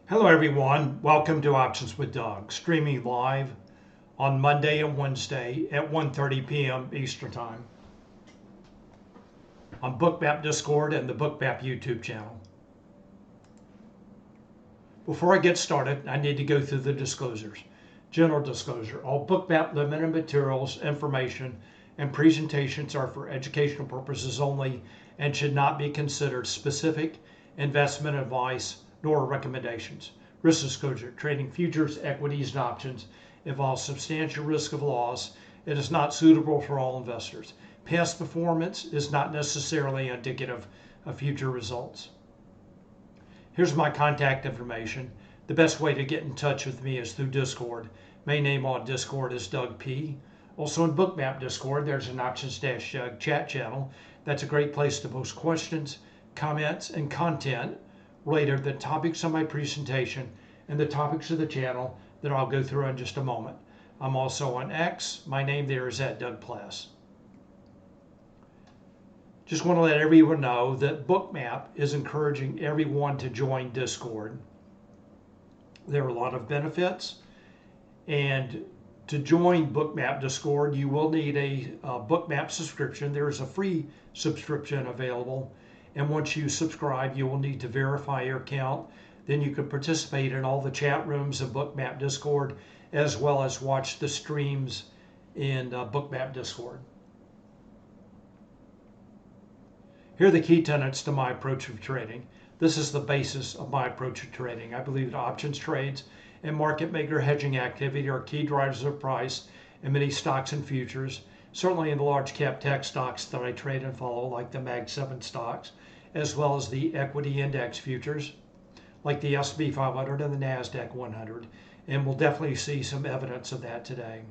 Hello everyone, welcome to Options with Doug, streaming live on Monday and Wednesday at 1:30 p.m. Eastern Time on Bookmap Discord and the Bookmap YouTube channel. Before I get started, I need to go through the disclosures. General disclosure, all Bookmap limited materials, information, and presentations are for educational purposes only and should not be considered specific investment advice nor recommendations. Risk disclosure, trading futures, equities, and options involves substantial risk of loss. It is not suitable for all investors. Past performance is not necessarily indicative of future results. Here's my contact information. The best way to get in touch with me is through Discord. My name on Discord is Doug P. Also in Bookmap Discord, there's an Options-Doug chat channel. That's a great place to post questions, comments, and content related to the topics of my presentation and the topics of the channel that I'll go through in just a moment. I'm also on X. My name there is @Pless. Just want to let everyone know that Bookmap is encouraging everyone to join Discord. There are a lot of benefits, and to join Bookmap Discord, you will need a Bookmap subscription. There is a free subscription available, and once you subscribe, you will need to verify your account. Then you can participate in all the chat rooms of Bookmap Discord, as well as watch the streams in Bookmap Discord. Here are the key tenets to my approach of trading. This is the basis of my approach to trading. I believe that options trades and market maker hedging activity are key drivers of price in many stocks and futures, certainly in the large cap tech stocks that I trade and follow, like the Mag 7 stocks, as well as the equity index futures, like the S&P 500 and the NASDAQ 100, and we'll definitely see some evidence of that today.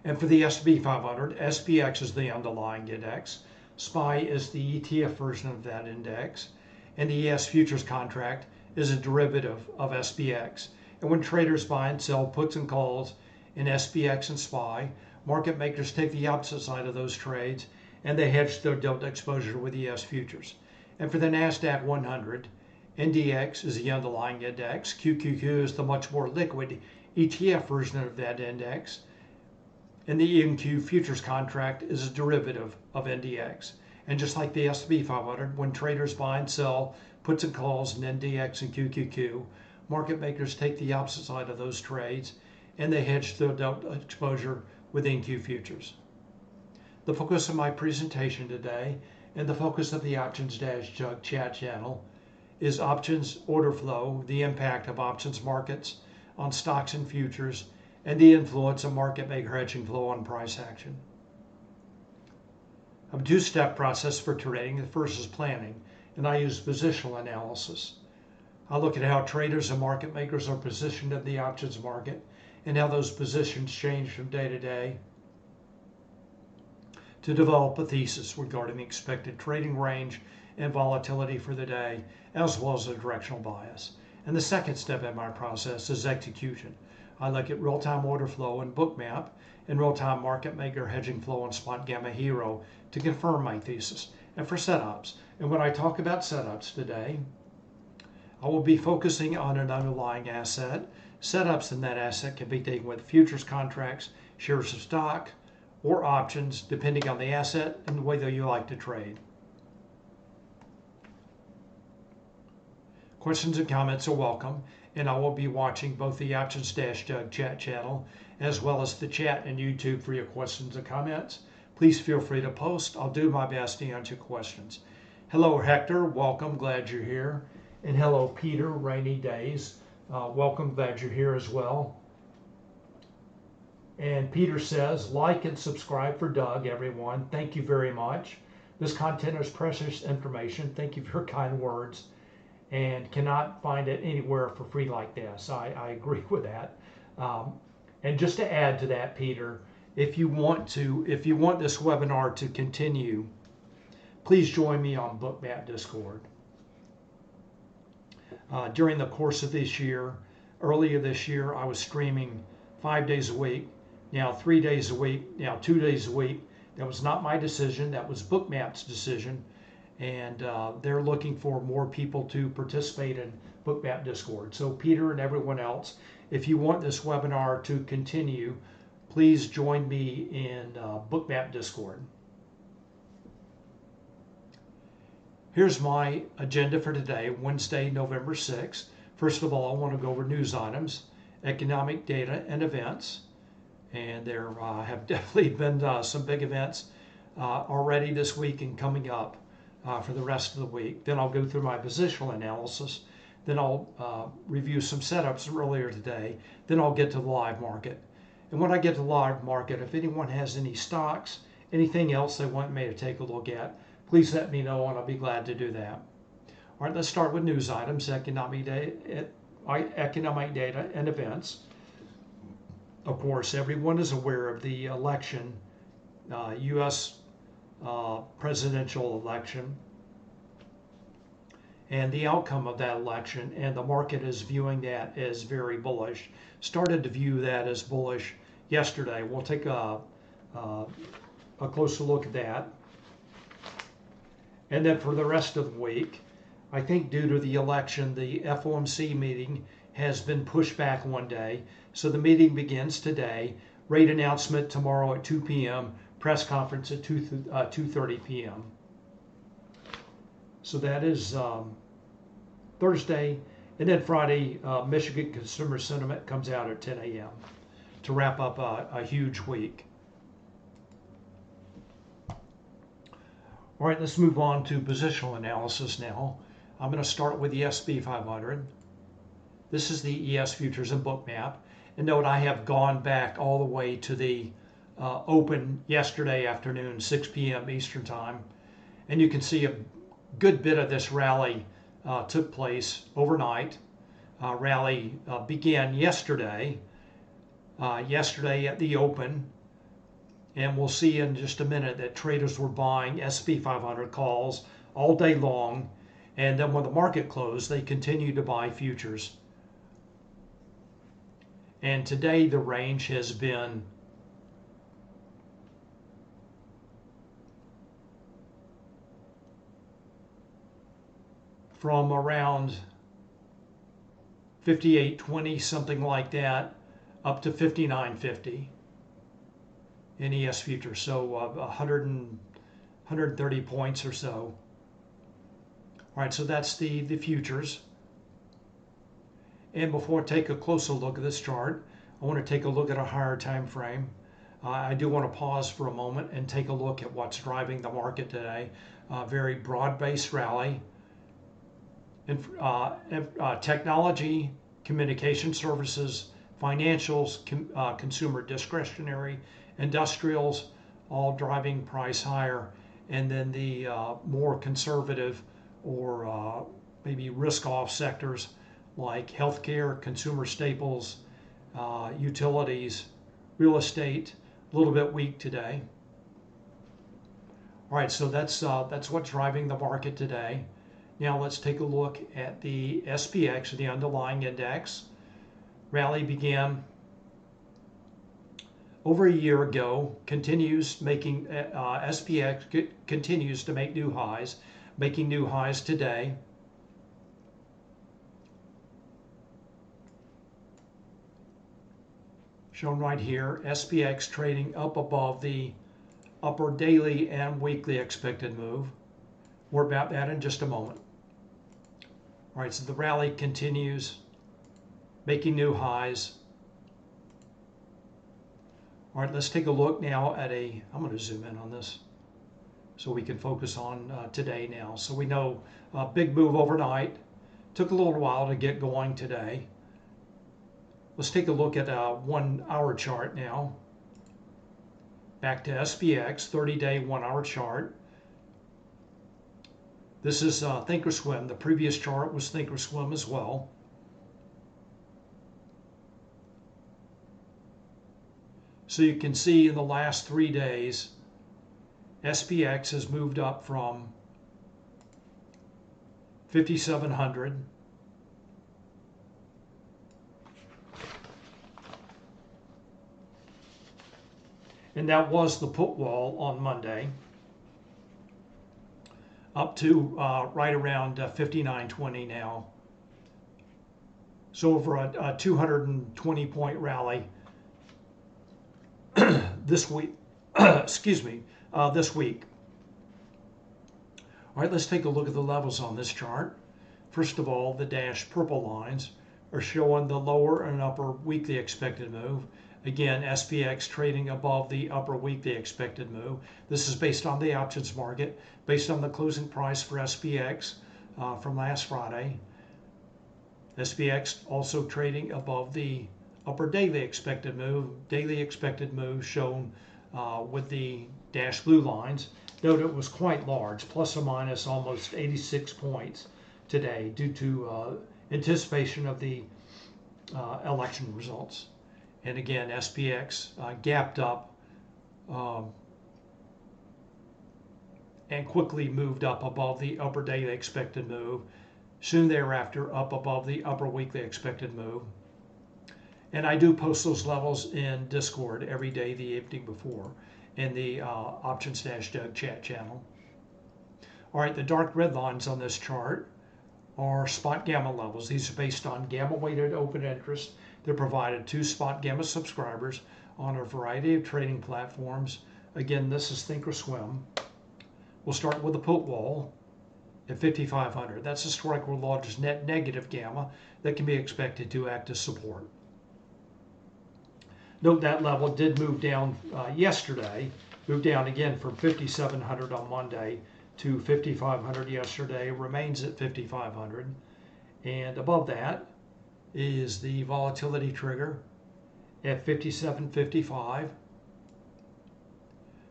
And for the S&P 500, SPX is the underlying index, SPY is the ETF version of that index, and the ES futures contract is a derivative of SPX. And when traders buy and sell puts and calls in SPX and SPY, market makers take the opposite side of those trades and they hedge their delta exposure with ES futures. And for the NASDAQ 100, NDX is the underlying index, QQQ is the much more liquid ETF version of that index, and the ENQ futures contract is a derivative of NDX. And just like the S&P 500, when traders buy and sell puts and calls in NDX and QQQ, market makers take the opposite side of those trades and they hedge their delta exposure with NQ futures. The focus of my presentation today and the focus of the Options-Doug chat channel is options order flow, the impact of options markets on stocks and futures, and the influence of market maker hedging flow on price action. I have a two-step process for trading. The first is planning, and I use positional analysis. I look at how traders and market makers are positioned in the options market and how those positions change from day to day to develop a thesis regarding the expected trading range and volatility for the day, as well as a directional bias. And the second step in my process is execution. I look at real-time order flow in Bookmap and real-time market maker hedging flow in Spotgamma Hero to confirm my thesis, and for setups. And when I talk about setups today, I will be focusing on an underlying asset. Setups in that asset can be taken with futures contracts, shares of stock, or options, depending on the asset and the way that you like to trade. Questions and comments are welcome, and I will be watching both the Options-Doug chat channel as well as the chat and YouTube for your questions and comments. Please feel free to post. I'll do my best to answer questions. Hello, Hector. Welcome. Glad you're here. And hello, Peter. Rainy days. Welcome. Glad you're here as well. And Peter says, like and subscribe for Doug, everyone. Thank you very much. This content is precious information. Thank you for your kind words. And cannot find it anywhere for free like this. I agree with that. And just to add to that, Peter, if you want this webinar to continue, please join me on Bookmap Discord. During the course of this year, earlier this year, I was streaming 5 days a week, now 3 days a week, now 2 days a week. That was not my decision. That was Bookmap's decision. and they're looking for more people to participate in Bookmap Discord. So Peter and everyone else, if you want this webinar to continue, please join me in Bookmap Discord. Here's my agenda for today, Wednesday, November 6th. First of all, I want to go over news items, economic data, and events. And there have definitely been some big events already this week and coming up for the rest of the week. Then I'll go through my positional analysis. Then I'll review some setups earlier today. Then I'll get to the live market. And when I get to the live market, if anyone has any stocks, anything else they want me to take a look at, please let me know and I'll be glad to do that. All right, let's start with news items, economic data and events. Of course, everyone is aware of the election, U.S. Presidential election, and the outcome of that election, and the market is viewing that as very bullish. Started to view that as bullish yesterday. We'll take a closer look at that. And then for the rest of the week, I think due to the election, the FOMC meeting has been pushed back one day. So the meeting begins today, rate announcement tomorrow at 2 p.m., press conference at 2:30 p.m. So that is Thursday. And then Friday, Michigan Consumer Sentiment comes out at 10 a.m. to wrap up a huge week. All right, let's move on to positional analysis now. I'm going to start with the S&P 500. This is the ES futures and Bookmap. And note I have gone back all the way to the open yesterday afternoon, 6 p.m. Eastern Time. And you can see a good bit of this rally took place overnight. Rally began yesterday at the open. And we'll see in just a minute that traders were buying S&P 500 calls all day long. And then when the market closed, they continued to buy futures. And today the range has been from around 58.20, something like that, up to 59.50 in ES futures. So 130 points or so. All right, so that's the futures. And before I take a closer look at this chart, I want to take a look at a higher time frame. I do want to pause for a moment and take a look at what's driving the market today. Very broad-based rally. Technology, communication services, financials, consumer discretionary, industrials, all driving price higher. And then the more conservative or maybe risk-off sectors like healthcare, consumer staples, utilities, real estate, a little bit weak today. All right, so that's what's driving the market today. Now let's take a look at the SPX, the underlying index. Rally began over a year ago, continues making, SPX continues to make new highs, making new highs today. Shown right here, SPX trading up above the upper daily and weekly expected move. More about that in just a moment. All right, so the rally continues, making new highs. All right, let's take a look now at I'm going to zoom in on this so we can focus on today now. So we know a big move overnight. Took a little while to get going today. Let's take a look at a 1 hour chart now. Back to SPX, 30-day 1 hour chart. This is Thinkorswim. The previous chart was Thinkorswim as well. So you can see in the last 3 days, SPX has moved up from 5,700 and that was the put wall on Monday. up to right around 59.20 now. So over a 220 point rally this week, excuse me, this week. All right, let's take a look at the levels on this chart. First of all, the dashed purple lines are showing the lower and upper weekly expected move. Again, SPX trading above the upper weekly expected move. This is based on the options market, based on the closing price for SPX from last Friday. SPX also trading above the upper daily expected move. Daily expected move shown with the dashed blue lines. Note it was quite large, plus or minus almost 86 points today due to anticipation of the election results. And again, SPX gapped up and quickly moved up above the upper daily expected move. Soon thereafter, up above the upper weekly expected move. And I do post those levels in Discord every day the evening before in the Options-Doug chat channel. All right, the dark red lines on this chart are Spotgamma levels. These are based on gamma-weighted open interest. They're provided to Spotgamma subscribers on a variety of trading platforms. Again, this is Thinkorswim. We'll start with the put wall at 5,500. That's a strike with largest net negative gamma that can be expected to act as support. Note that level did move down yesterday, moved down again from 5,700 on Monday to 5,500 yesterday, remains at 5,500. And above that is the volatility trigger at 57.55.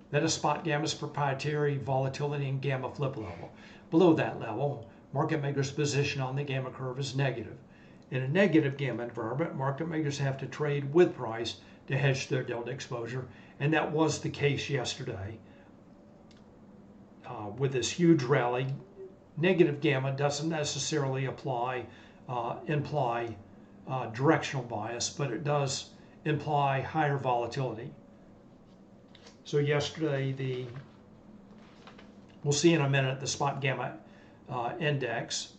That is Spotgamma's proprietary volatility and gamma flip level. Below that level, market makers' position on the gamma curve is negative. In a negative gamma environment, market makers have to trade with price to hedge their delta exposure, and that was the case yesterday. With this huge rally, negative gamma doesn't necessarily imply directional bias, but it does imply higher volatility. So yesterday, we'll see in a minute, the Spotgamma index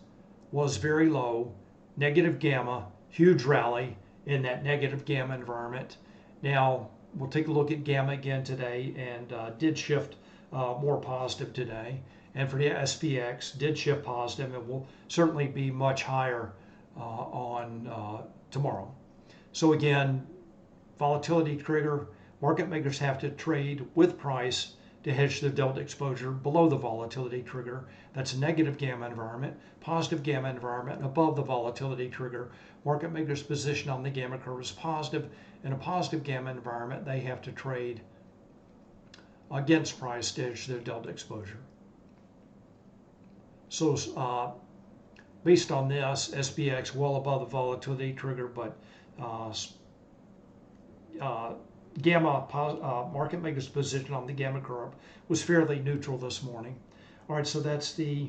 was very low, negative gamma, huge rally in that negative gamma environment. Now, we'll take a look at gamma again today, and did shift more positive today. And for the SPX, did shift positive, and will certainly be much higher on tomorrow. So again, volatility trigger, market makers have to trade with price to hedge their delta exposure below the volatility trigger. That's a negative gamma environment. Positive gamma environment above the volatility trigger, market makers' position on the gamma curve is positive. In a positive gamma environment, they have to trade against price to hedge their delta exposure. So based on this, SPX well above the volatility trigger, but gamma market makers' position on the gamma curve was fairly neutral this morning. All right, so that's the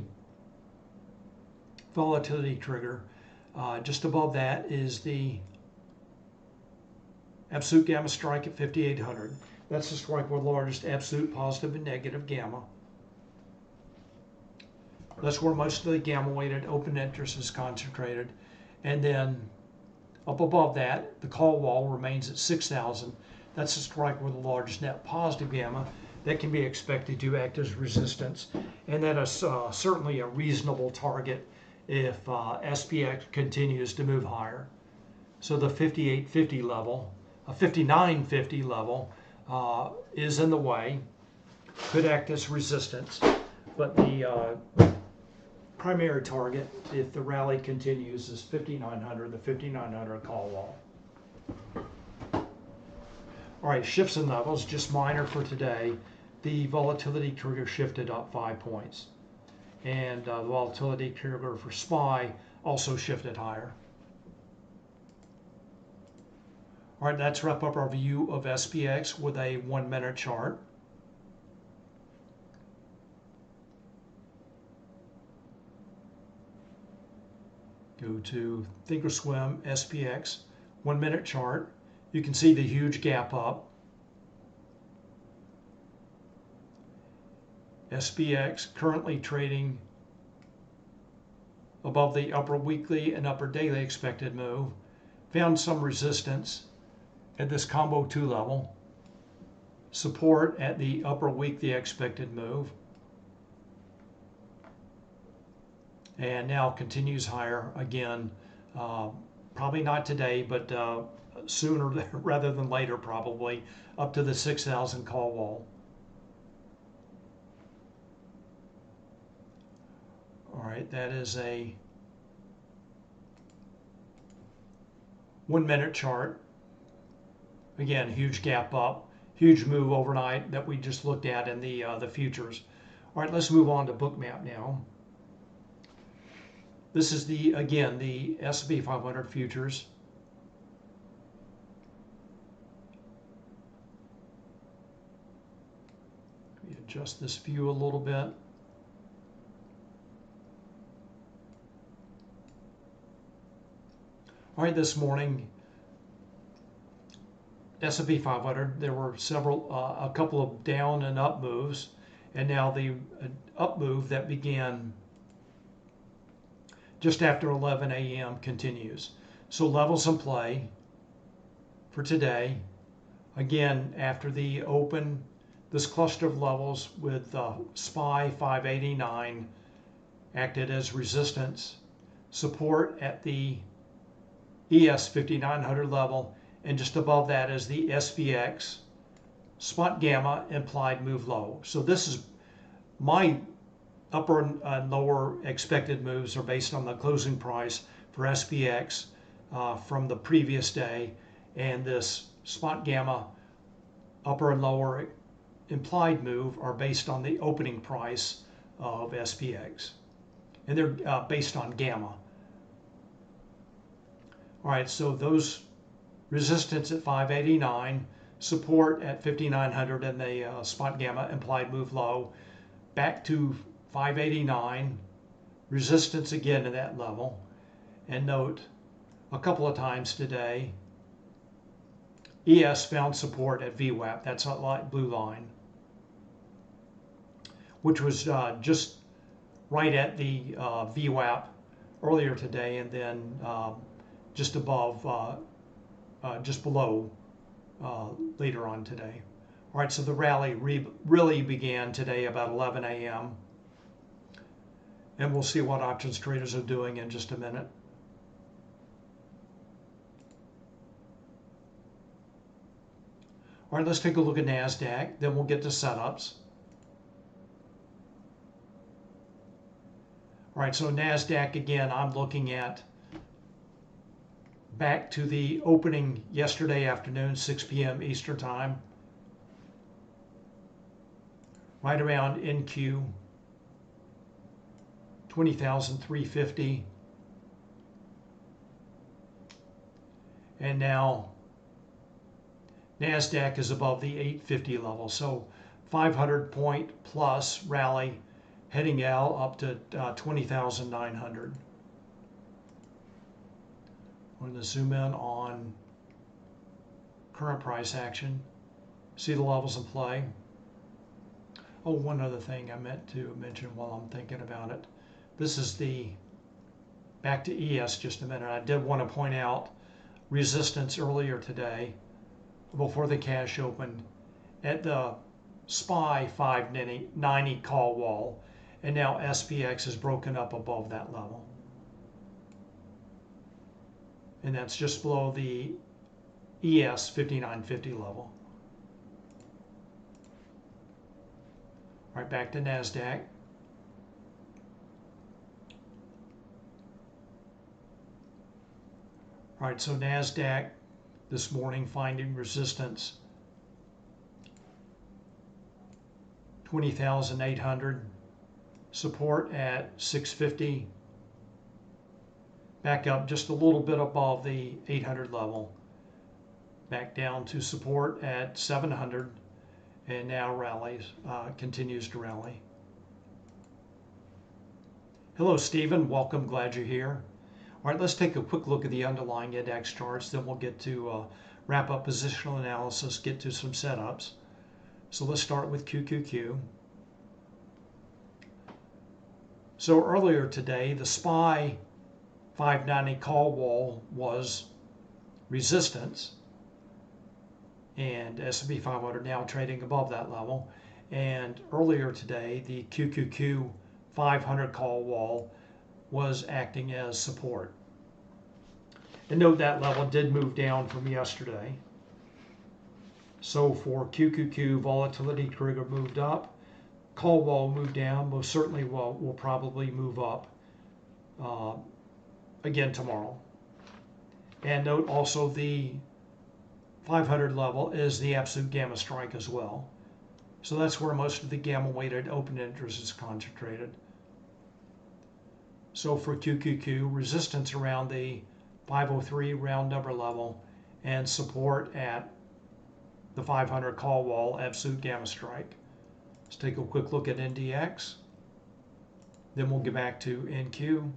volatility trigger. Just above that is the absolute gamma strike at 5,800. That's the strike with largest absolute positive and negative gamma. That's where most of the gamma-weighted open interest is concentrated. And then up above that, the call wall remains at 6,000. That's a strike with the largest net positive gamma that can be expected to act as resistance. And that is certainly a reasonable target if SPX continues to move higher. So the 5850 level, a 5950 level is in the way, could act as resistance, but the primary target, if the rally continues, is 5,900, the 5,900 call wall. All right, shifts in levels, just minor for today. The volatility trigger shifted up 5 points. And the volatility trigger for SPY also shifted higher. All right, let's wrap up our view of SPX with a 1-minute chart. Go to Thinkorswim SPX 1-minute chart. You can see the huge gap up. SPX currently trading above the upper weekly and upper daily expected move. Found some resistance at this combo 2 level. Support at the upper weekly expected move. And now continues higher again. Probably not today, but sooner rather than later, probably up to the 6,000 call wall. All right, that is a 1 minute chart. Again, huge gap up, huge move overnight that we just looked at in the futures. All right, let's move on to Bookmap now. This is again the S&P 500 futures. Let me adjust this view a little bit. All right, this morning, S&P 500, there were a couple of down and up moves, and now the up move that began just after 11 a.m. continues. So levels in play for today. Again, after the open, this cluster of levels with SPY 589 acted as resistance, support at the ES 5900 level, and just above that is the SPX Spotgamma implied move low. So this is my upper and lower expected moves are based on the closing price for SPX from the previous day, and this Spotgamma upper and lower implied move are based on the opening price of SPX, and they're based on gamma. All right, so those resistance at 589, support at 5900, and the Spotgamma implied move low back to 589, resistance again to that level. And note a couple of times today, ES found support at VWAP, that's a light blue line, which was just right at the VWAP earlier today, and then just above, just below later on today. All right, so the rally really began today about 11 a.m. And we'll see what options traders are doing in just a minute. All right, let's take a look at NASDAQ, then we'll get to setups. All right, so NASDAQ again, I'm looking at back to the opening yesterday afternoon, 6 p.m. Eastern Time, right around NQ 20,350, and now NASDAQ is above the 850 level, so 500 point plus rally heading out up to 20,900. I'm going to zoom in on current price action, see the levels in play. Oh, one other thing I meant to mention while I'm thinking about it. This is the back to ES just a minute. I did want to point out resistance earlier today before the cash opened at the SPY 590 call wall, and now SPX is broken up above that level. And that's just below the ES 5950 level. All right, back to NASDAQ. All right, so NASDAQ this morning finding resistance 20,800, support at 650, back up just a little bit above the 800 level, back down to support at 700, and now rallies, continues to rally. Hello Stephen, welcome, glad you're here. All right, let's take a quick look at the underlying index charts, then we'll get to wrap up positional analysis, get to some setups. So let's start with QQQ. So earlier today, the SPY 590 call wall was resistance, and S&P 500 now trading above that level. And earlier today, the QQQ 500 call wall was acting as support. And note that level did move down from yesterday. So for QQQ, volatility trigger moved up, call wall moved down, most certainly will probably move up again tomorrow. And note also the 500 level is the absolute gamma strike as well. So that's where most of the gamma weighted open interest is concentrated. So for QQQ, resistance around the 503 round number level and support at the 500 call wall, absolute gamma strike. Let's take a quick look at NDX. Then we'll get back to NQ.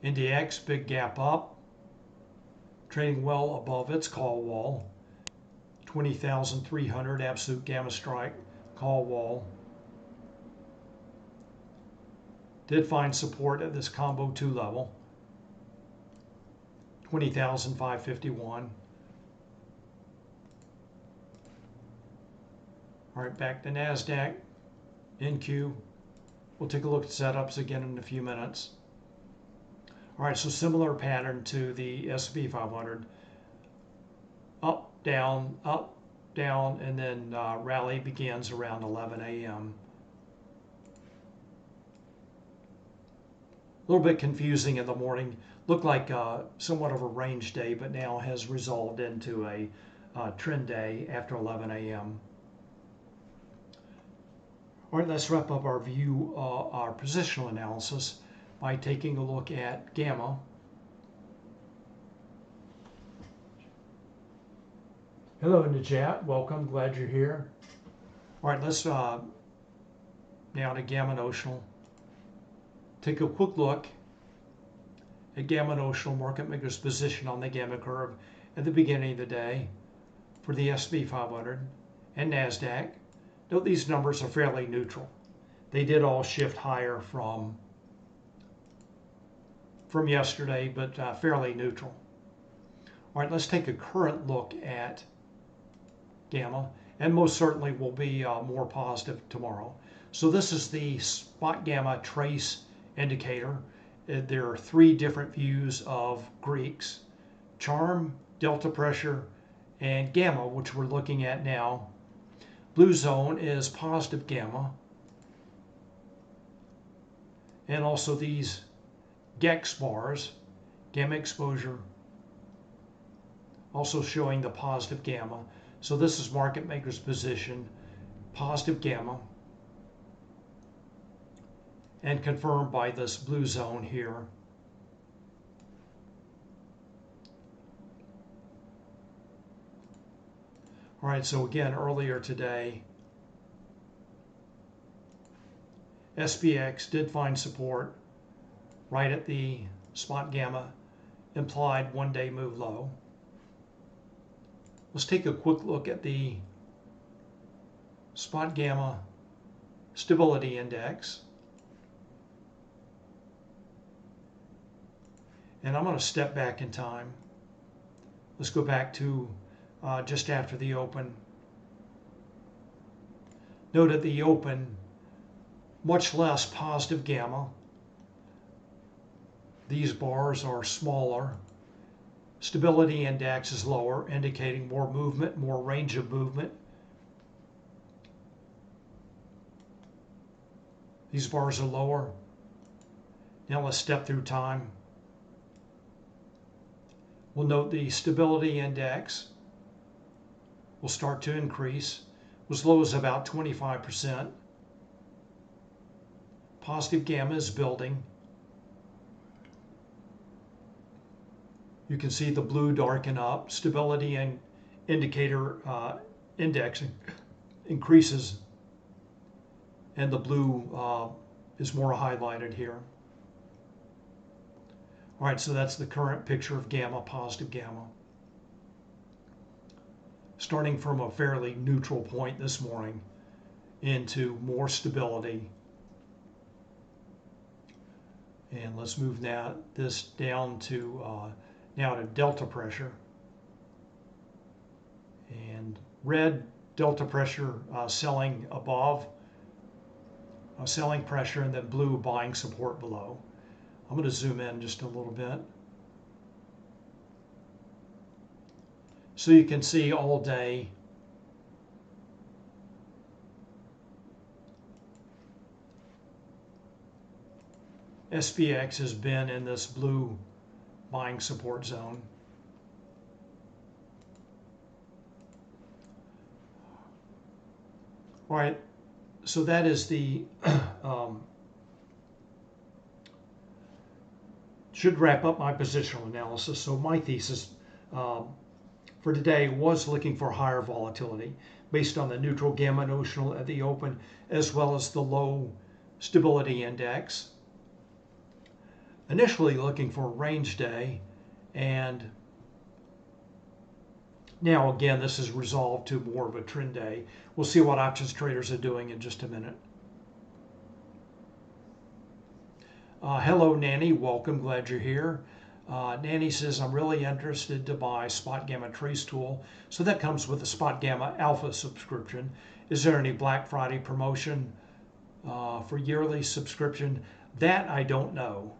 NDX, big gap up, trading well above its call wall, 20,300 absolute gamma strike call wall. Did find support at this combo 2 level, 20,551. All right, back to NASDAQ, NQ. We'll take a look at setups again in a few minutes. All right, so similar pattern to the S&P 500. Up, down, and then rally begins around 11 a.m. A little bit confusing in the morning. Looked like somewhat of a range day, but now has resolved into a trend day after 11 a.m. All right, let's wrap up our view, our positional analysis by taking a look at gamma. Hello in the chat, welcome, glad you're here. All right, let's now to gamma notional. Take a quick look at gamma notional market maker's position on the gamma curve at the beginning of the day for the S&P 500 and NASDAQ. Note these numbers are fairly neutral. They did all shift higher from yesterday, but fairly neutral. All right, let's take a current look at gamma, and most certainly will be more positive tomorrow. So this is the Spotgamma trace indicator. There are 3 different views of Greeks: charm, delta pressure, and gamma, which we're looking at now. Blue zone is positive gamma, and also these GEX bars, gamma exposure, also showing the positive gamma. So this is market maker's position, positive gamma, and confirmed by this blue zone here. All right, so again, earlier today, SPX did find support right at the Spotgamma implied one-day move low. Let's take a quick look at the Spotgamma stability index. And I'm going to step back in time. Let's go back to just after the open. Note at the open, much less positive gamma. These bars are smaller. Stability index is lower, indicating more movement, more range of movement. These bars are lower. Now let's step through time. We'll note the stability index will start to increase, as low as about 25%. Positive gamma is building. You can see the blue darken up. Stability and indicator index increases, and the blue is more highlighted here. All right, so that's the current picture of gamma, positive gamma. Starting from a fairly neutral point this morning, into more stability. And let's move this down to now to delta pressure. And red delta pressure selling above, selling pressure, and then blue buying support below. I'm going to zoom in just a little bit. So you can see all day SPX has been in this blue buying support zone. All right, so that is the should wrap up my positional analysis. So my thesis for today was looking for higher volatility based on the neutral gamma notional at the open, as well as the low stability index. Initially looking for a range day, and now again this is resolved to more of a trend day. We'll see what options traders are doing in just a minute. Hello Nanny, welcome, glad you're here. Nanny says, I'm really interested to buy Spotgamma Trace Tool. So that comes with the Spotgamma Alpha subscription. Is there any Black Friday promotion for yearly subscription? That I don't know.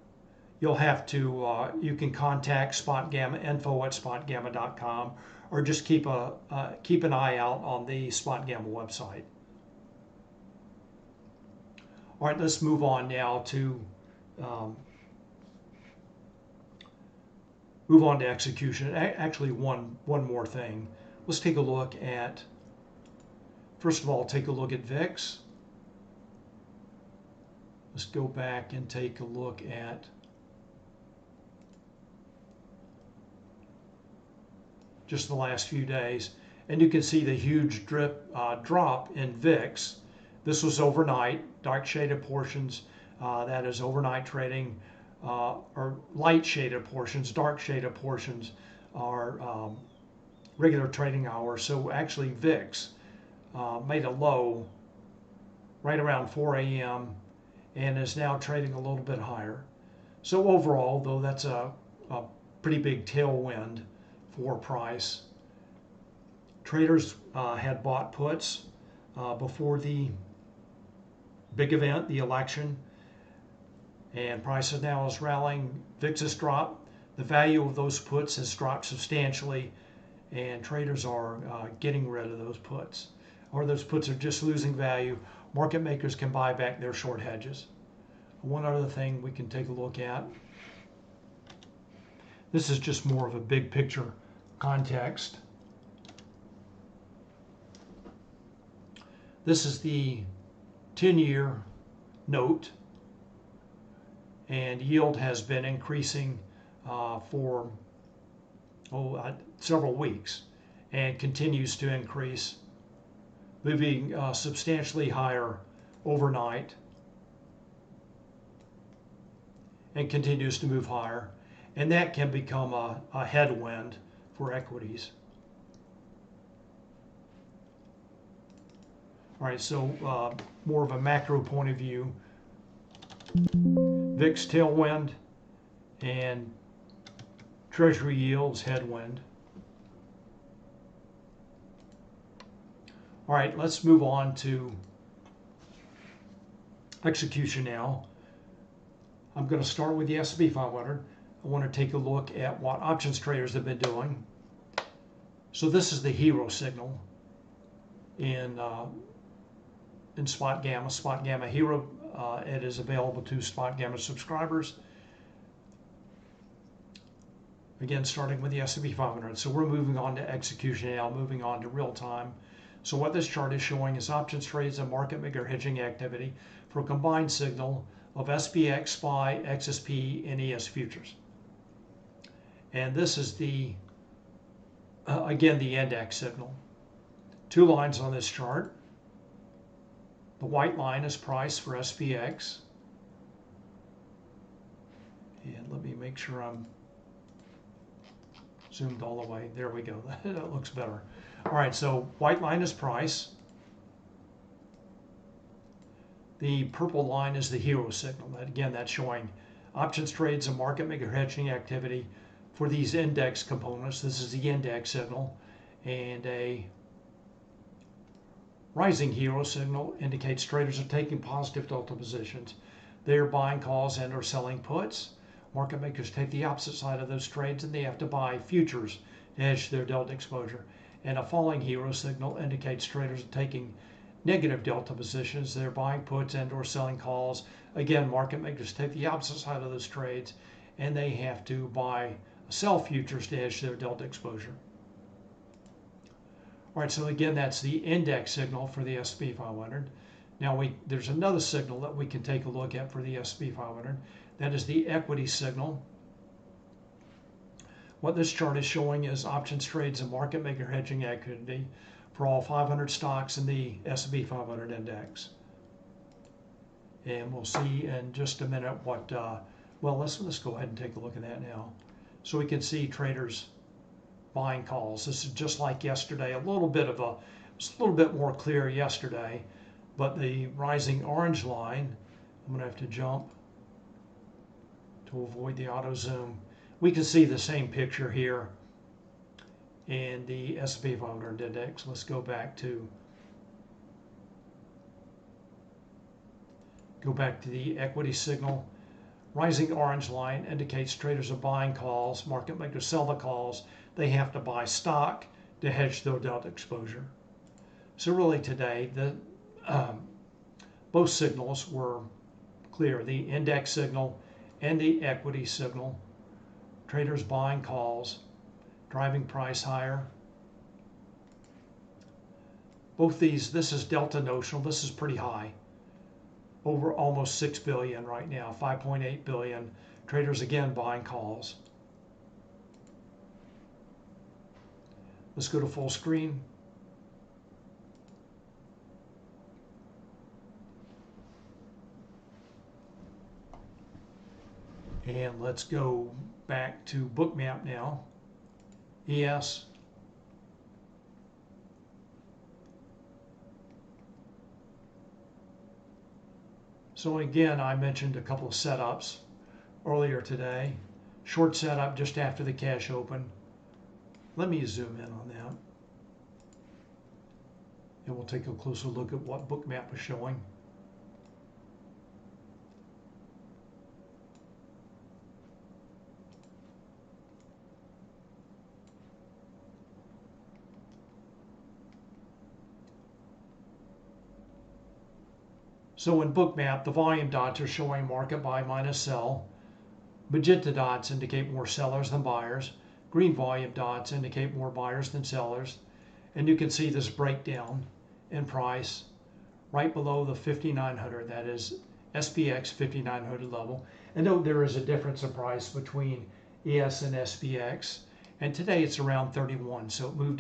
You'll have to, you can contact Spotgamma, info@spotgamma.com, or just keep an eye out on the Spotgamma website. All right, let's move on now to execution. Actually, one more thing. Let's take a look at, first of all, take a look at VIX. Let's go back and take a look at just the last few days. And you can see the huge drop in VIX. This was overnight, dark shaded portions. That is overnight trading, or light shaded portions. Dark shaded portions are regular trading hours. So actually VIX made a low right around 4 a.m. and is now trading a little bit higher. So overall, though, that's a pretty big tailwind for price. Traders had bought puts before the big event, the election, and price now is rallying. VIX has dropped. The value of those puts has dropped substantially, and traders are getting rid of those puts, or those puts are just losing value. Market makers can buy back their short hedges. One other thing we can take a look at. This is just more of a big picture context. This is the 10-year note, and yield has been increasing for several weeks and continues to increase, moving substantially higher overnight and continues to move higher, and that can become a headwind for equities. All right, so more of a macro point of view, VIX tailwind and Treasury yields headwind. All right, let's move on to execution now. I'm going to start with the S&P 500. I want to take a look at what options traders have been doing. So this is the hero signal in Spotgamma. Spotgamma Hero, it is available to Spotgamma subscribers. Again, starting with the S&P 500. So we're moving on to execution now, moving on to real time. So what this chart is showing is options trades and market maker hedging activity for a combined signal of SPX, SPY, XSP, and ES futures. And this is the, again, the index signal. Two lines on this chart. The white line is price for SPX. And let me make sure I'm zoomed all the way. There we go. That looks better. All right, so white line is price. The purple line is the hero signal. Again, that's showing options trades and market maker hedging activity for these index components. This is the index signal, and a rising hero signal indicates traders are taking positive delta positions. They are buying calls and or selling puts. Market makers take the opposite side of those trades, and they have to buy futures to hedge their delta exposure. And a falling hero signal indicates traders are taking negative delta positions. They're buying puts and or selling calls. Again, market makers take the opposite side of those trades, and they have to sell futures to hedge their delta exposure. All right, so again, that's the index signal for the S&P 500. Now there's another signal that we can take a look at for the S&P 500. That is the equity signal. What this chart is showing is options trades and market maker hedging activity for all 500 stocks in the S&P 500 index. And we'll see in just a minute what, well, let's go ahead and take a look at that now. So we can see traders buying calls. This is just like yesterday, it's a little bit more clear yesterday, but the rising orange line, I'm gonna have to jump to avoid the auto zoom. We can see the same picture here in the S&P 500 index. Let's go back to the equity signal. Rising orange line indicates traders are buying calls. Market makers sell the calls. They have to buy stock to hedge their delta exposure. So really today, both signals were clear. The index signal and the equity signal. Traders buying calls, driving price higher. Both these, this is delta notional. This is pretty high. Over almost 6 billion right now, 5.8 billion. Traders again buying calls. Let's go to full screen. And let's go back to Bookmap now. ES. So again, I mentioned a couple of setups earlier today. Short setup just after the cash open. Let me zoom in on that. And we'll take a closer look at what Bookmap is showing. So in Bookmap, the volume dots are showing market buy minus sell. Magenta dots indicate more sellers than buyers. Green volume dots indicate more buyers than sellers. And you can see this breakdown in price right below the 5,900, that is SPX 5,900 level. And note there is a difference in price between ES and SPX. And today it's around 31, so it moved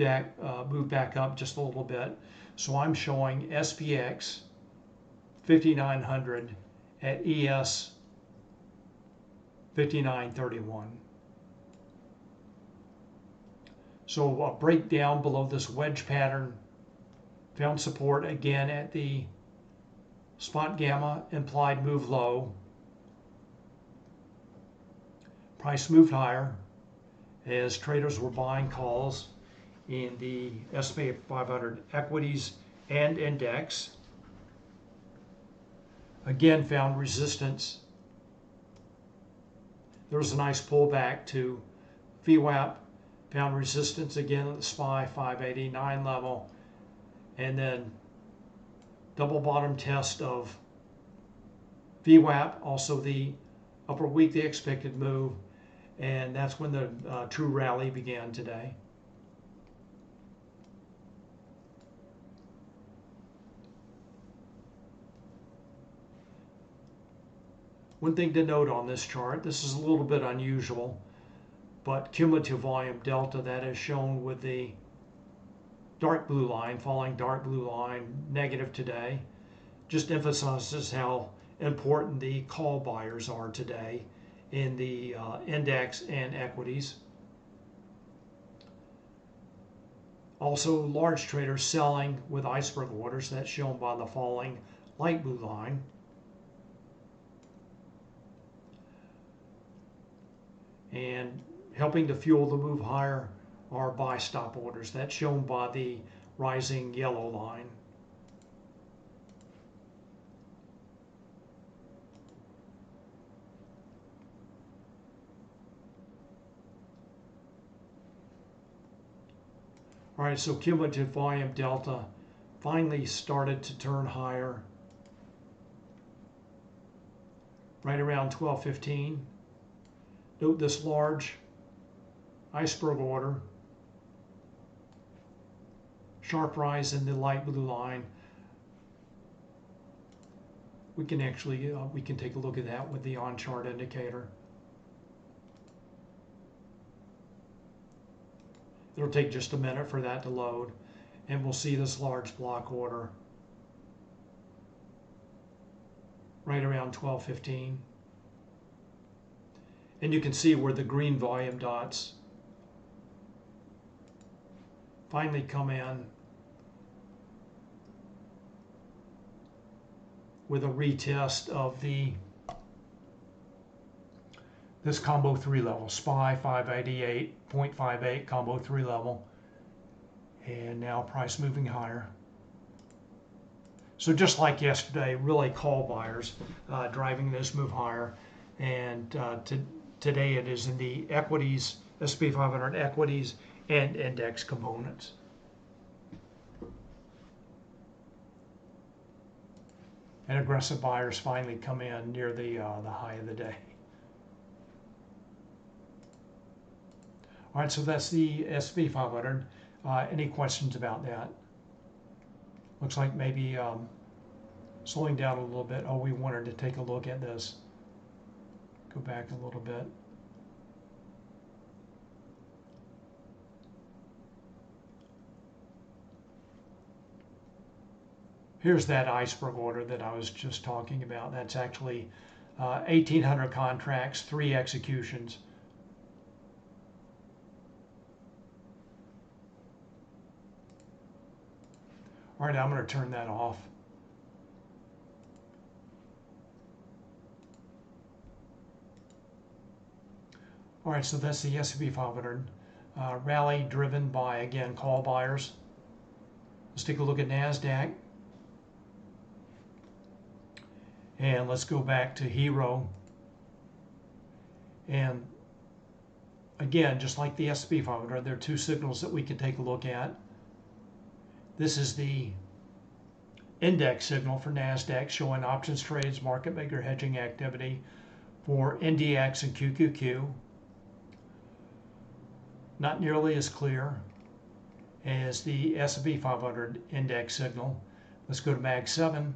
back up just a little bit. So I'm showing SPX 5,900 at ES 5931. So a breakdown below this wedge pattern, found support again at the Spotgamma implied move low. Price moved higher as traders were buying calls in the S&P 500 equities and index. Again, found resistance. There was a nice pullback to VWAP, found resistance again at the SPY 589 level, and then double bottom test of VWAP, also the upper weekly expected move, and that's when the true rally began today. One thing to note on this chart, this is a little bit unusual, but cumulative volume delta, that is shown with the dark blue line, falling dark blue line, negative today, just emphasizes how important the call buyers are today in the index and equities. Also, large traders selling with iceberg orders, that's shown by the falling light blue line. And helping to fuel the move higher are buy stop orders. That's shown by the rising yellow line. All right, so cumulative volume delta finally started to turn higher right around 12:15. Note this large iceberg order, sharp rise in the light blue line. We can actually we can take a look at that with the on-chart indicator. It'll take just a minute for that to load, and we'll see this large block order right around 12:15. And you can see where the green volume dots finally come in with a retest of this combo 3 level, SPY 588.58 combo 3 level, and now price moving higher. So just like yesterday, really call buyers driving this move higher, and today it is in the equities, S&P 500 equities and index components. And aggressive buyers finally come in near the high of the day. All right, so that's the S&P 500. Any questions about that? Looks like maybe slowing down a little bit. Oh, we wanted to take a look at this. Go back a little bit. Here's that iceberg order that I was just talking about. That's actually 1,800 contracts, 3 executions. All right, I'm going to turn that off. All right, so that's the S&P 500 rally driven by, again, call buyers. Let's take a look at NASDAQ. And let's go back to Hero. And again, just like the S&P 500, there are 2 signals that we can take a look at. This is the index signal for NASDAQ showing options trades, market maker hedging activity for NDX and QQQ. Not nearly as clear as the S&P 500 index signal. Let's go to Mag 7.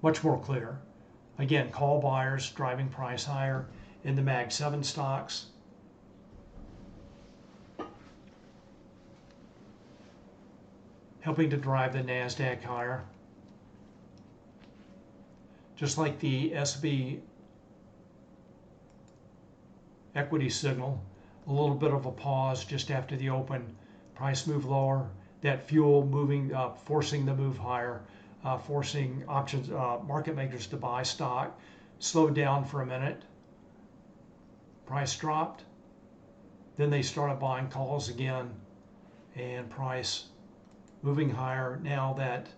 Much more clear. Again, call buyers driving price higher in the Mag 7 stocks. Helping to drive the NASDAQ higher. Just like the S&P equity signal, a little bit of a pause just after the open. Price move lower. That fuel moving up, forcing the move higher, forcing options market makers to buy stock. Slowed down for a minute. Price dropped. Then they started buying calls again, and price moving higher. Now that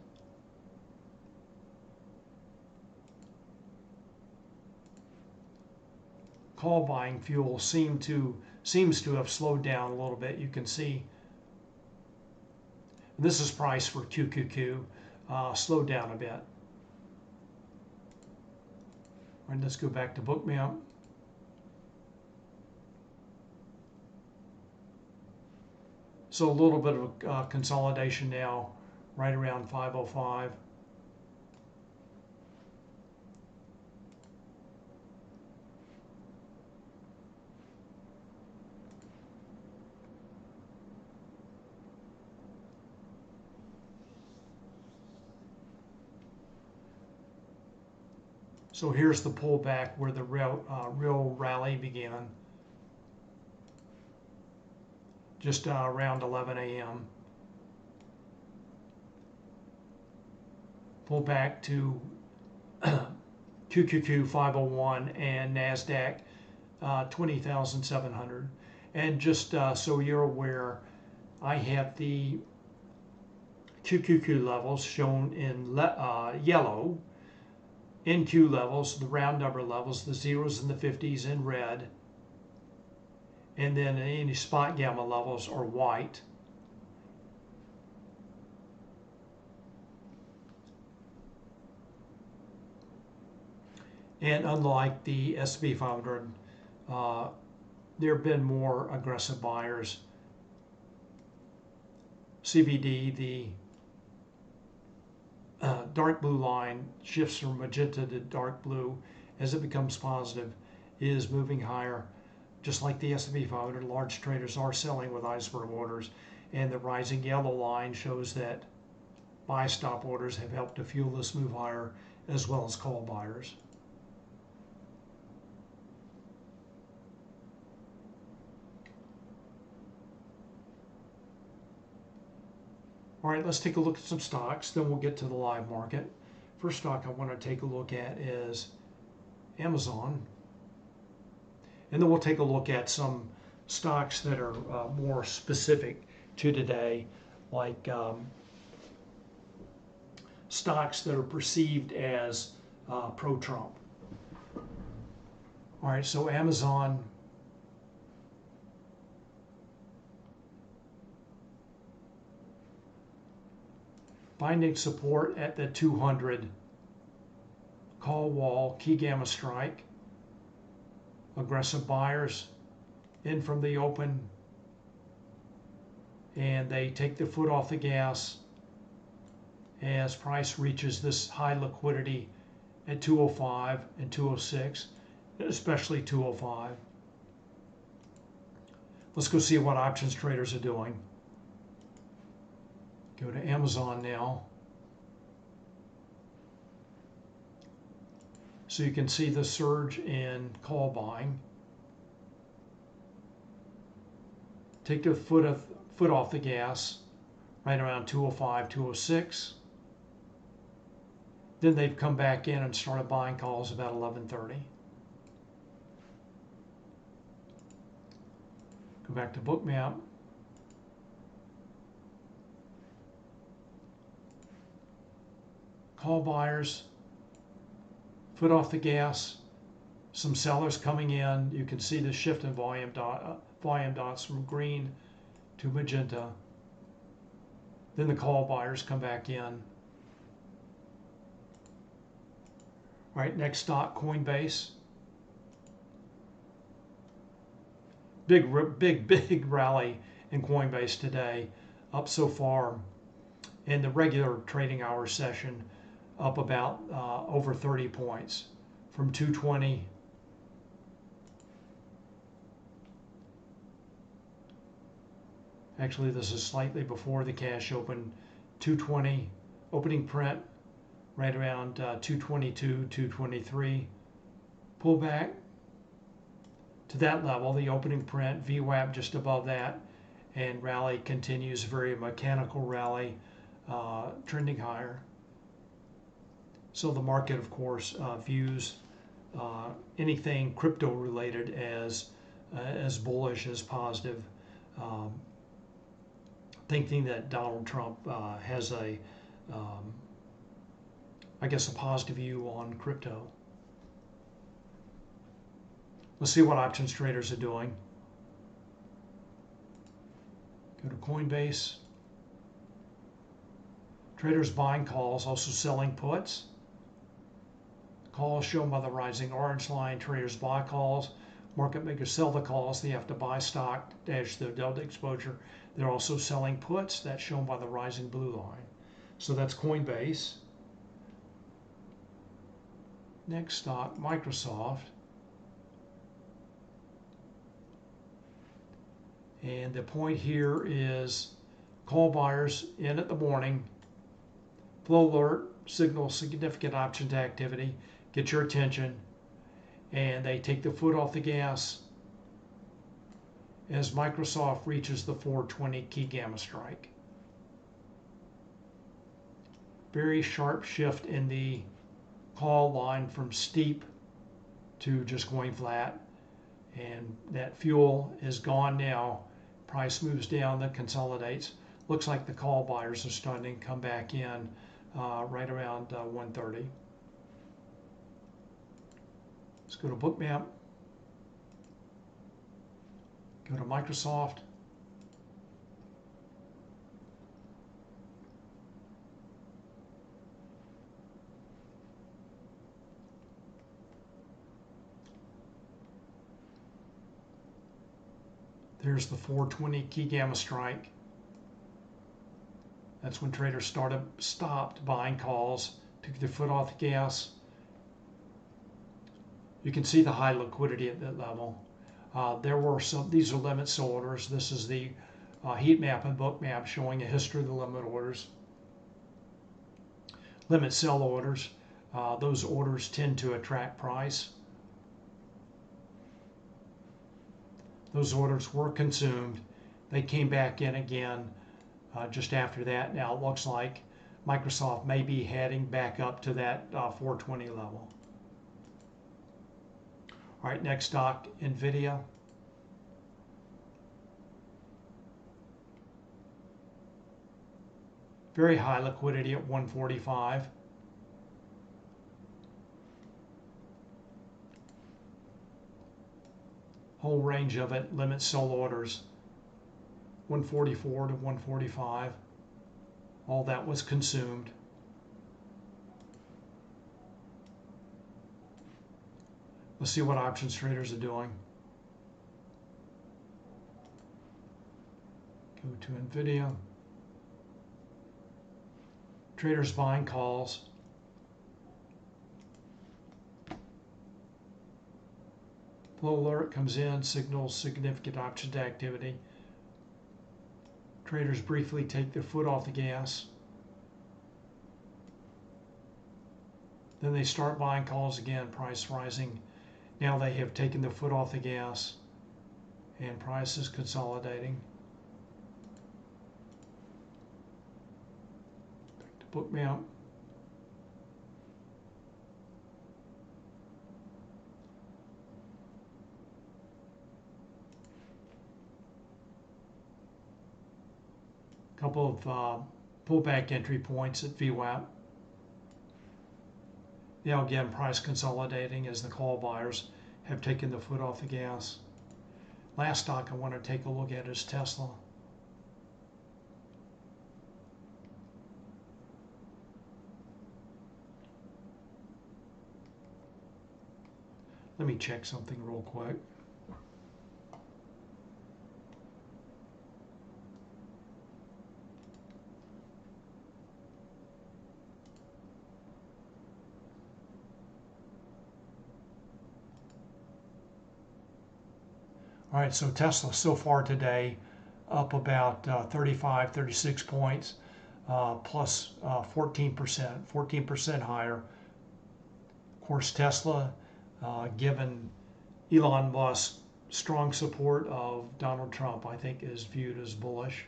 call buying fuel seems to have slowed down a little bit. You can see this is price for QQQ, slowed down a bit. All right, let's go back to Bookmap. So a little bit of a consolidation now, right around 505. So here's the pullback where the real rally began. Just around 11 a.m. pull back to QQQ 501 and NASDAQ 20,700. And just so you're aware, I have the QQQ levels shown in yellow, NQ levels, the round number levels, the zeros and the 50s in red, and then any Spotgamma levels are white. And unlike the S&P 500, there have been more aggressive buyers. CVD, the dark blue line shifts from magenta to dark blue as it becomes positive, is moving higher. Just like the S&P 500, large traders are selling with iceberg orders, and the rising yellow line shows that buy stop orders have helped to fuel this move higher, as well as call buyers. All right, let's take a look at some stocks, then we'll get to the live market. First stock I want to take a look at is Amazon. And then we'll take a look at some stocks that are more specific to today, like stocks that are perceived as pro-Trump. All right, so Amazon finding support at the 200 call wall, key gamma strike. Aggressive buyers in from the open, and they take the foot off the gas as price reaches this high liquidity at 205 and 206, especially 205. Let's go see what options traders are doing. Go to Amazon now. So you can see the surge in call buying. Take the foot off the gas right around 205, 206. Then they've come back in and started buying calls about 11:30. Go back to Bookmap. Call buyers, foot off the gas, some sellers coming in. You can see the shift in volume dots from green to magenta. Then the call buyers come back in. All right, next stock, Coinbase. Big rally in Coinbase today, up so far in the regular trading hour session, up about over 30 points from 220 actually this is slightly before the cash open. 220 opening print right around 222, 223, pull back to that level, the opening print, VWAP just above that, and rally continues, very mechanical rally, trending higher. So the market, of course, views anything crypto related as bullish, as positive, thinking that Donald Trump has a positive view on crypto. Let's see what options traders are doing. Go to Coinbase. Traders buying calls, also selling puts. Calls shown by the rising orange line. Traders buy calls. Market makers sell the calls. They have to buy stock, dash their delta exposure. They're also selling puts. That's shown by the rising blue line. So that's Coinbase. Next stock, Microsoft. And the point here is call buyers in at the morning. Flow alert signals significant options activity. Get your attention. And they take the foot off the gas as Microsoft reaches the 420 key gamma strike. very sharp shift in the call line from steep to just going flat, and that fuel is gone now. Price moves down, that consolidates. Looks like the call buyers are starting to come back in right around 130. Let's go to Bookmap, go to Microsoft. There's the 420 key gamma strike. That's when traders stopped buying calls, took their foot off the gas. You can see the high liquidity at that level. There were some, these are limit sell orders. This is the heat map and book map showing a history of the limit orders. Limit sell orders, those orders tend to attract price. Those orders were consumed. They came back in again just after that. Now it looks like Microsoft may be heading back up to that 420 level. All right, next stock, NVIDIA. Very high liquidity at 145. Whole range of it, limit sell orders, 144 to 145. All that was consumed. Let's see what options traders are doing. Go to NVIDIA. Traders buying calls. Flow alert comes in, signals significant options activity. Traders briefly take their foot off the gas. Then they start buying calls again, price rising. Now they have taken their foot off the gas and price is consolidating. Back to Bookmap. Couple of pullback entry points at VWAP. Now again, price consolidating as the call buyers have taken the foot off the gas. Last stock I want to take a look at is Tesla. Let me check something real quick. All right, so Tesla so far today up about 35, 36 points, plus 14% higher. Of course, Tesla, given Elon Musk's strong support of Donald Trump, I think is viewed as bullish.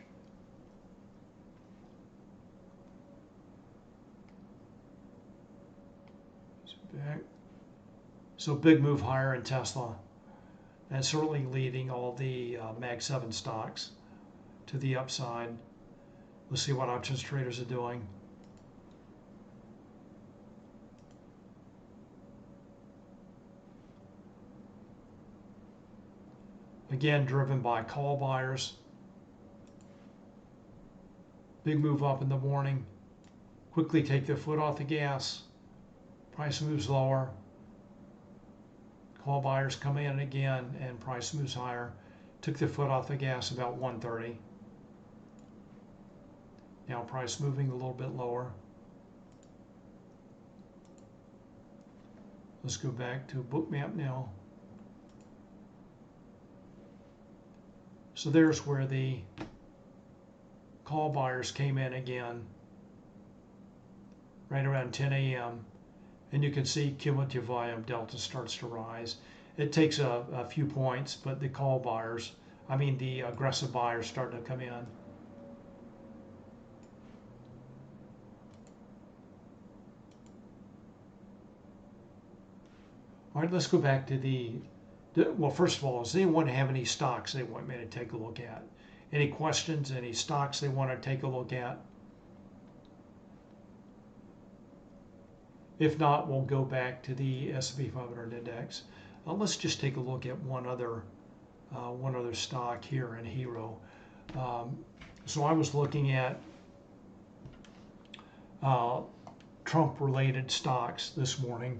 So big move higher in Tesla. And certainly leading all the Mag 7 stocks to the upside. Let's see what options traders are doing. Again, driven by call buyers. Big move up in the morning. Quickly take their foot off the gas. Price moves lower. Call buyers come in again and price moves higher. Took their foot off the gas about 130. Now price moving a little bit lower. Let's go back to Bookmap now. So there's where the call buyers came in again, right around 10 a.m. And you can see cumulative volume delta starts to rise. It takes a few points, but the call buyers, the aggressive buyers start to come in. All right, let's go back to well, first of all, does anyone have any stocks they want me to take a look at? Any questions, any stocks they want to take a look at? If not, we'll go back to the S&P 500 index. Let's just take a look at one other stock here in Hero. So I was looking at Trump-related stocks this morning.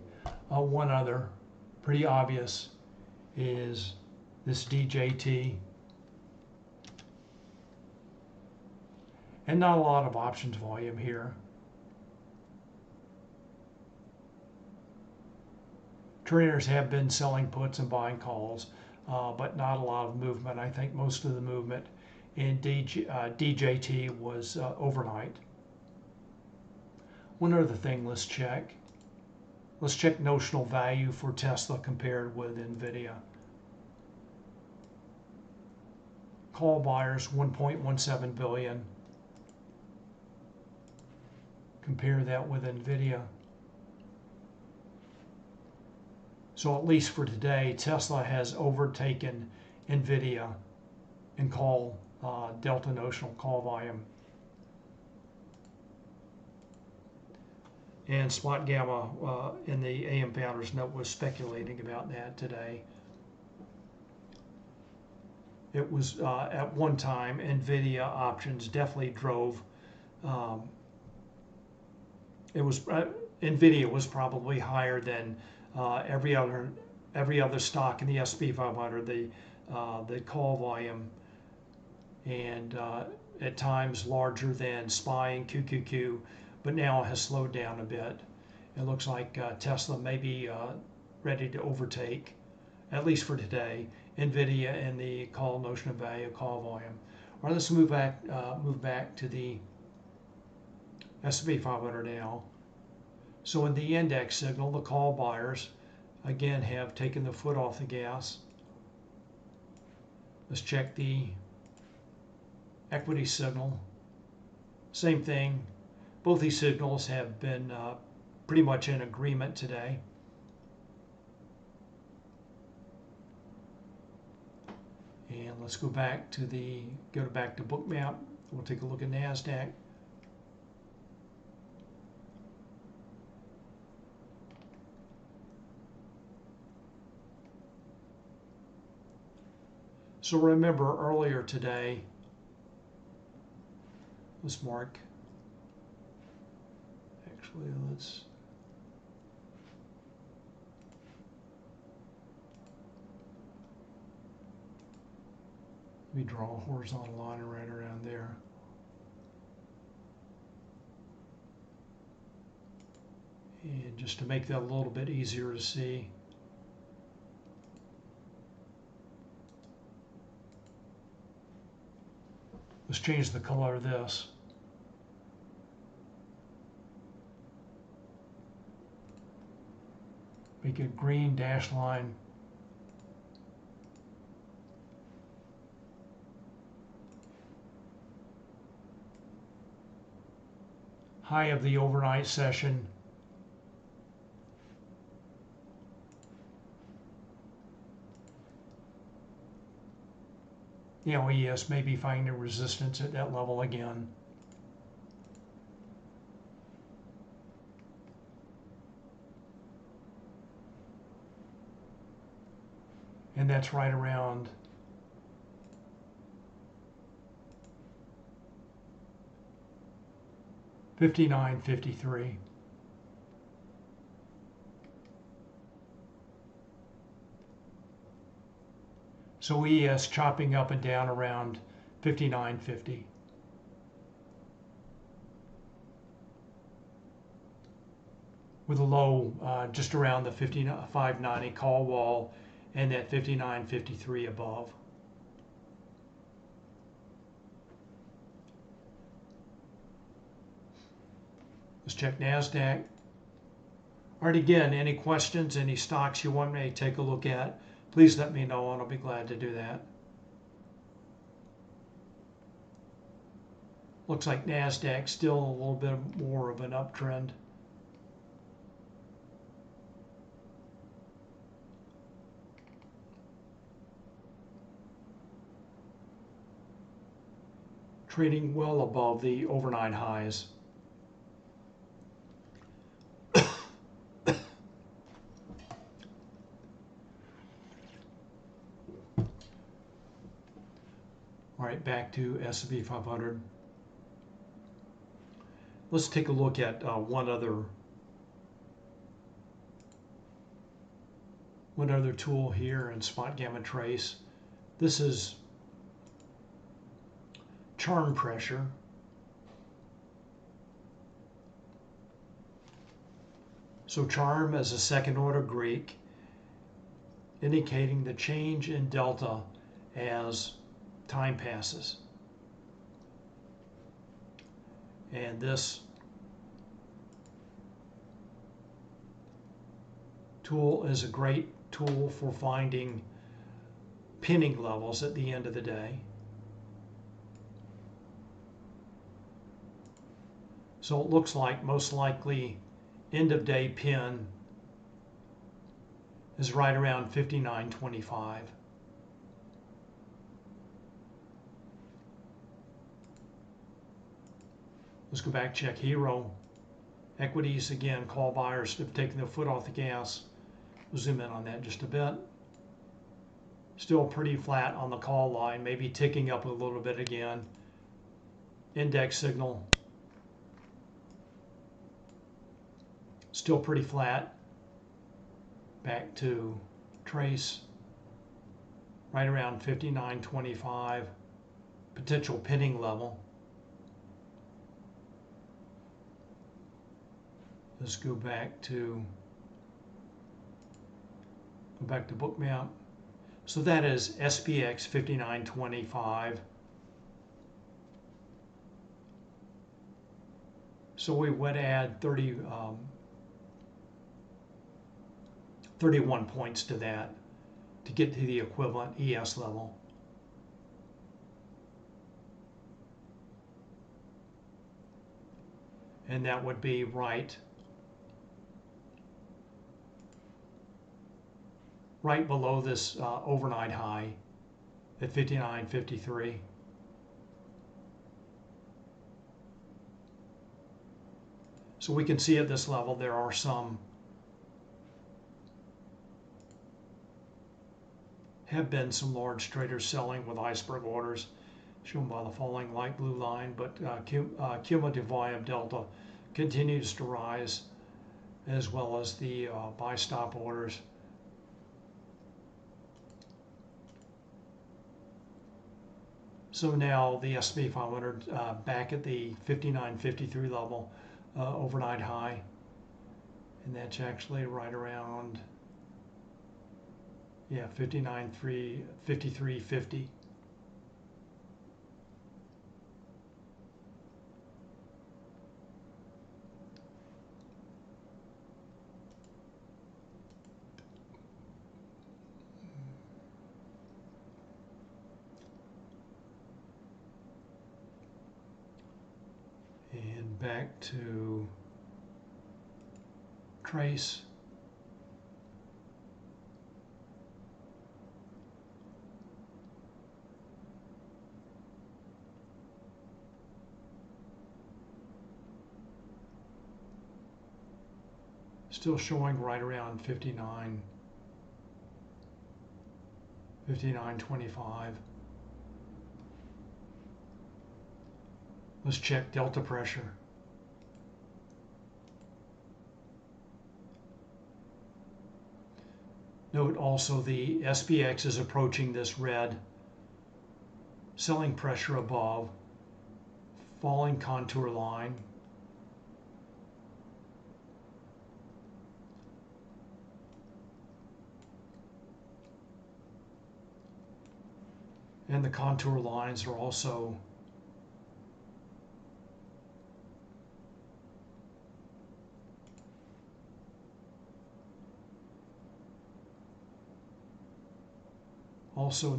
One other, pretty obvious, is this DJT. And not a lot of options volume here. Traders have been selling puts and buying calls, but not a lot of movement. I think most of the movement in DJT was overnight. One other thing, let's check. Let's check notional value for Tesla compared with NVIDIA. Call buyers 1.17 billion. Compare that with NVIDIA. So at least for today, Tesla has overtaken NVIDIA in call delta notional call volume. And Spotgamma in the AM Founders Note was speculating about that today. It was at one time NVIDIA options definitely drove. NVIDIA was probably higher than every other stock in the S&P 500. The call volume, and at times larger than SPY and QQQ, but now has slowed down a bit. It looks like Tesla may be ready to overtake, at least for today, NVIDIA and the call notional value call volume. All right, let's move back to the S&P 500 now. So in the index signal, the call buyers again have taken the foot off the gas. Let's check the equity signal. Same thing. Both these signals have been pretty much in agreement today. And let's go back to Bookmap. We'll take a look at NASDAQ. So remember earlier today, let's mark, actually let's, let me draw a horizontal line right around there. And just to make that a little bit easier to see. Let's change the color of this. Make it a green dashed line. High of the overnight session. The OES may be finding resistance at that level again. And that's right around $59.53. So ES chopping up and down around 59.50. With a low just around the 55.90 call wall and that 59.53 above. Let's check NASDAQ. All right, again, any questions, any stocks you want me to take a look at, please let me know and I'll be glad to do that. Looks like NASDAQ still a little bit more of an uptrend. trading well above the overnight highs. All right, back to S&P 500. Let's take a look at one other tool here in Spotgamma Trace. This is charm pressure. So charm is a second order Greek, indicating the change in delta as time passes. And this tool is a great tool for finding pinning levels at the end of the day. So it looks like most likely end of day pin is right around 59.25. Let's go back, check Hero. Equities, again, call buyers have taken their foot off the gas. We'll zoom in on that just a bit. Still pretty flat on the call line, maybe ticking up a little bit again. Index signal, still pretty flat. Back to Trace, right around 59.25, potential pinning level. Let's go back to Bookmap. So that is SPX 59.25. So we would add 31 points to that to get to the equivalent ES level. And that would be right below this overnight high at 59.53. So we can see at this level there are have been some large traders selling with iceberg orders, shown by the following light blue line, but cumulative volume delta continues to rise, as well as the buy stop orders. So now the S&P 500 back at the 59.53 level, overnight high, and that's actually right around 53.50. And back to Trace. Still showing right around 59.25. Let's check delta pressure. Note also the SPX is approaching this red selling pressure above, falling contour line. And the contour lines are also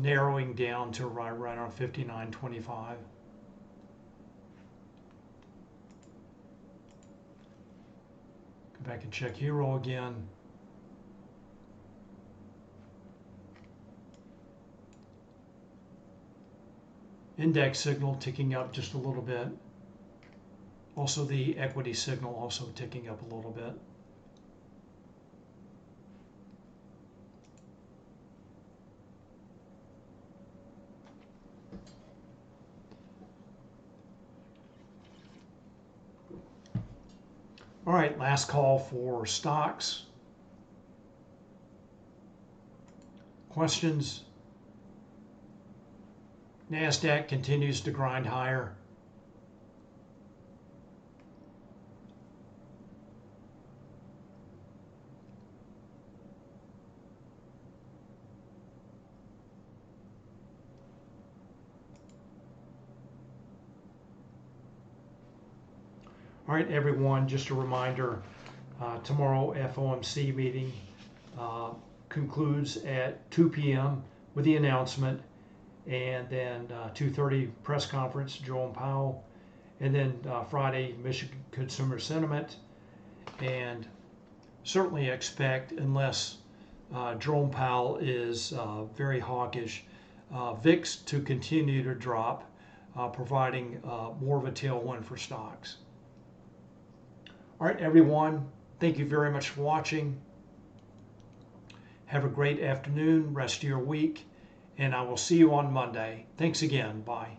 narrowing down to right around 59.25. Go back and check Hero again. Index signal ticking up just a little bit. Also the equity signal also ticking up a little bit. All right, last call for stocks. Questions? NASDAQ continues to grind higher. All right, everyone, just a reminder, tomorrow FOMC meeting concludes at 2 p.m. with the announcement, and then 2:30 press conference, Jerome Powell, and then Friday, Michigan consumer sentiment, and certainly expect, unless Jerome Powell is very hawkish, VIX to continue to drop, providing more of a tailwind for stocks. All right, everyone, thank you very much for watching. Have a great afternoon, rest of your week, and I will see you on Monday. Thanks again. Bye.